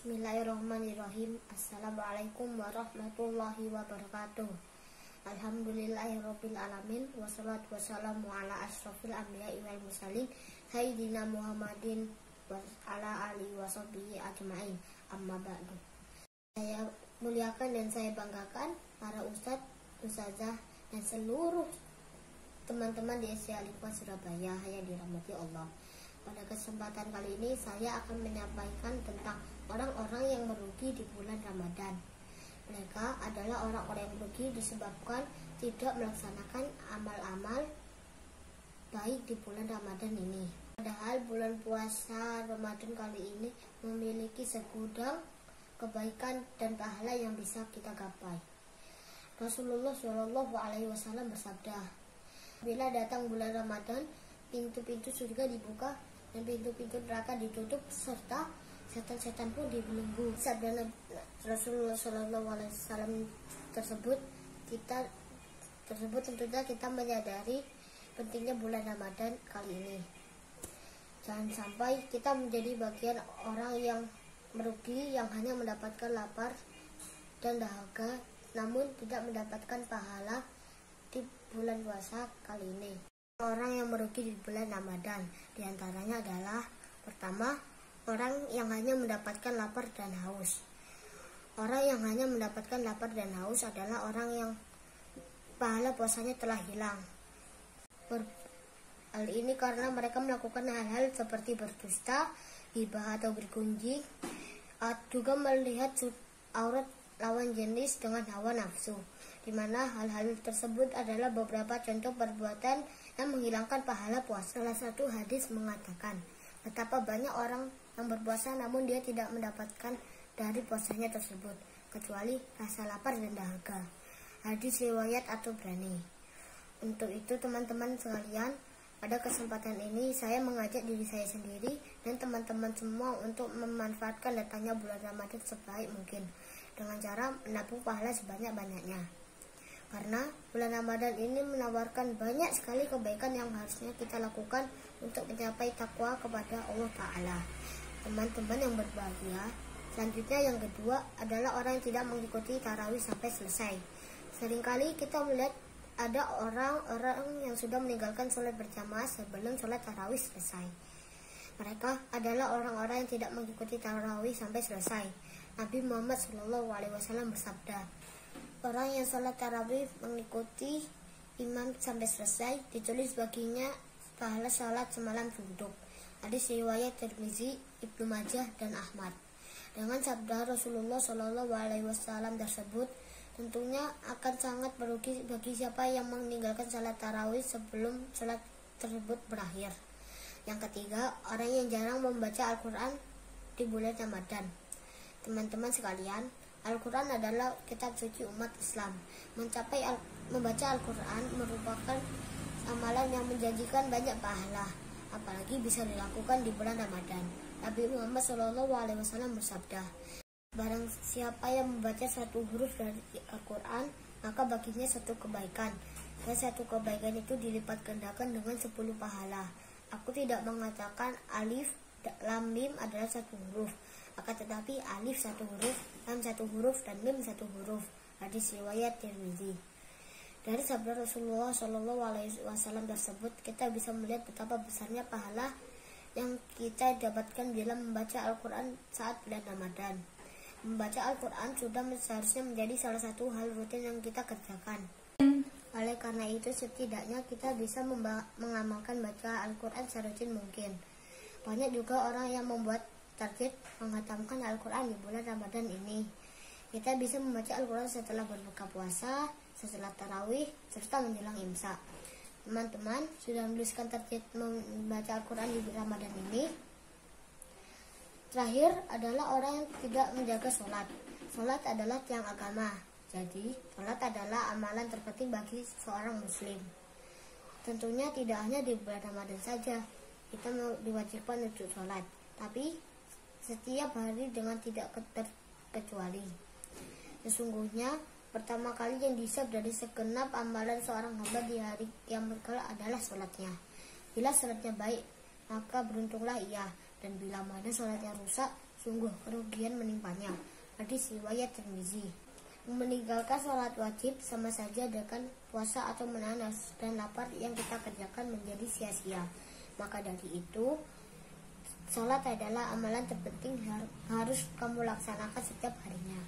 Bismillahirrahmanirrahim. Assalamualaikum warahmatullahi wabarakatuh. Alhamdulillahirabbil alamin, wassalatu wassalamu ala asyrofil anbiya'i wal mursalin sayyidina Muhammadin wa ala alihi washabihi ajmain. Amma ba'du. Saya muliakan dan saya banggakan para ustadz, ustazah dan seluruh teman-teman di SDA Al-Hikmah Surabaya yang dirahmati Allah. Pada kesempatan kali ini saya akan menyampaikan tentang orang-orang yang merugi di bulan Ramadan. Mereka adalah orang-orang yang merugi disebabkan tidak melaksanakan amal-amal baik di bulan Ramadan ini. Padahal bulan puasa Ramadan kali ini memiliki segudang kebaikan dan pahala yang bisa kita gapai. Rasulullah Shallallahu Alaihi Wasallam bersabda, bila datang bulan Ramadan, pintu-pintu surga dibuka dan pintu-pintu neraka ditutup serta setan-setan pun dibelenggu. Sabda Rasulullah Shallallahu Alaihi Wasallam tersebut tentunya kita menyadari pentingnya bulan Ramadan kali ini. Jangan sampai kita menjadi bagian orang yang merugi, yang hanya mendapatkan lapar dan dahaga, namun tidak mendapatkan pahala di bulan puasa kali ini. Orang yang merugi di bulan Ramadan diantaranya adalah: pertama, orang yang hanya mendapatkan lapar dan haus. Orang yang hanya mendapatkan lapar dan haus adalah orang yang pahala puasanya telah hilang. Hal ini karena mereka melakukan hal-hal seperti berdusta, ghibah atau bergunjing, juga melihat aurat lawan jenis dengan hawa nafsu, di mana hal-hal tersebut adalah beberapa contoh perbuatan yang menghilangkan pahala puasa. Salah satu hadis mengatakan, betapa banyak orang yang berpuasa namun dia tidak mendapatkan dari puasanya tersebut kecuali rasa lapar dan dahaga. Hadis riwayat At-Tabrani. Untuk itu teman-teman sekalian, pada kesempatan ini saya mengajak diri saya sendiri dan teman-teman semua untuk memanfaatkan datangnya bulan Ramadan sebaik mungkin dengan cara menabung pahala sebanyak-banyaknya. Karena bulan Ramadan ini menawarkan banyak sekali kebaikan yang harusnya kita lakukan untuk mencapai takwa kepada Allah Ta'ala. Teman-teman yang berbahagia, selanjutnya yang kedua adalah orang yang tidak mengikuti tarawih sampai selesai. Seringkali kita melihat ada orang-orang yang sudah meninggalkan sholat berjamaah sebelum sholat tarawih selesai. Mereka adalah orang-orang yang tidak mengikuti tarawih sampai selesai. Nabi Muhammad SAW bersabda, orang yang sholat tarawih mengikuti imam sampai selesai ditulis baginya pahala sholat semalam duduk. Hadis riwayat Tirmizi, Ibnu Majah dan Ahmad. Dengan sabda Rasulullah SAW tersebut, tentunya akan sangat merugi bagi siapa yang meninggalkan sholat tarawih sebelum sholat tersebut berakhir. Yang ketiga, orang yang jarang membaca Al-Quran di bulan Ramadan. Teman-teman sekalian, Al-Quran adalah kitab suci umat Islam. Membaca Al-Quran merupakan amalan yang menjanjikan banyak pahala, apalagi bisa dilakukan di bulan Ramadan. Nabi Muhammad SAW bersabda, barang siapa yang membaca satu huruf dari Al-Quran, maka baginya satu kebaikan, dan satu kebaikan itu dilipat gandakan dengan 10 pahala. Aku tidak mengatakan alif, lam, mim adalah satu huruf, akan tetapi alif satu huruf, lam satu huruf, dan mim satu huruf. Hadis riwayat Tirmizi. Dari sabda Rasulullah SAW tersebut, kita bisa melihat betapa besarnya pahala yang kita dapatkan bila membaca Al-Quran saat bulan Ramadan. Membaca Al-Quran sudah seharusnya menjadi salah satu hal rutin yang kita kerjakan. Oleh karena itu, setidaknya kita bisa mengamalkan baca Al-Quran serutin mungkin. Banyak juga orang yang membuat target menghatamkan Al-Quran di bulan Ramadan ini. Kita bisa membaca Al-Quran setelah berbuka puasa, setelah tarawih, serta menjelang imsak. Teman-teman sudah menuliskan target membaca Al-Quran di bulan Ramadan ini? Terakhir adalah orang yang tidak menjaga sholat. Sholat adalah tiang agama. Jadi, sholat adalah amalan terpenting bagi seorang muslim. Tentunya tidak hanya di bulan Ramadan saja kita diwajibkan untuk sholat, tapi setiap hari dengan tidak terkecuali. Sesungguhnya, pertama kali yang dihisab dari segenap amalan seorang hamba di hari kiamat kelak adalah sholatnya. Bila sholatnya baik, maka beruntunglah ia, dan bila mana sholatnya rusak, sungguh kerugian menimpanya. Hadis riwayat Tirmizi. Meninggalkan sholat wajib sama saja dengan puasa atau menahan haus dan lapar yang kita kerjakan menjadi sia-sia. Maka dari itu, sholat adalah amalan terpenting yang harus kamu laksanakan setiap harinya.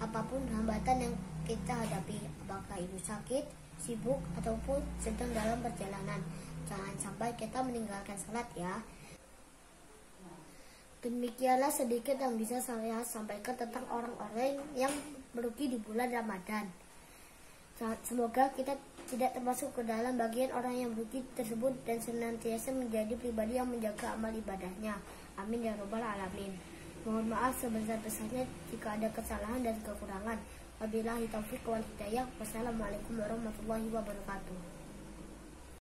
Apapun hambatan yang kita hadapi, apakah itu sakit, sibuk, ataupun sedang dalam perjalanan, jangan sampai kita meninggalkan sholat ya. Demikianlah sedikit yang bisa saya sampaikan tentang orang-orang yang merugi di bulan Ramadan. Semoga kita tidak termasuk ke dalam bagian orang yang merugi tersebut dan senantiasa menjadi pribadi yang menjaga amal ibadahnya. Amin ya robbal alamin. Mohon maaf sebesar-besarnya jika ada kesalahan dan kekurangan. Wabillahi taufiq wal hidayah. Wassalamualaikum warahmatullahi wabarakatuh.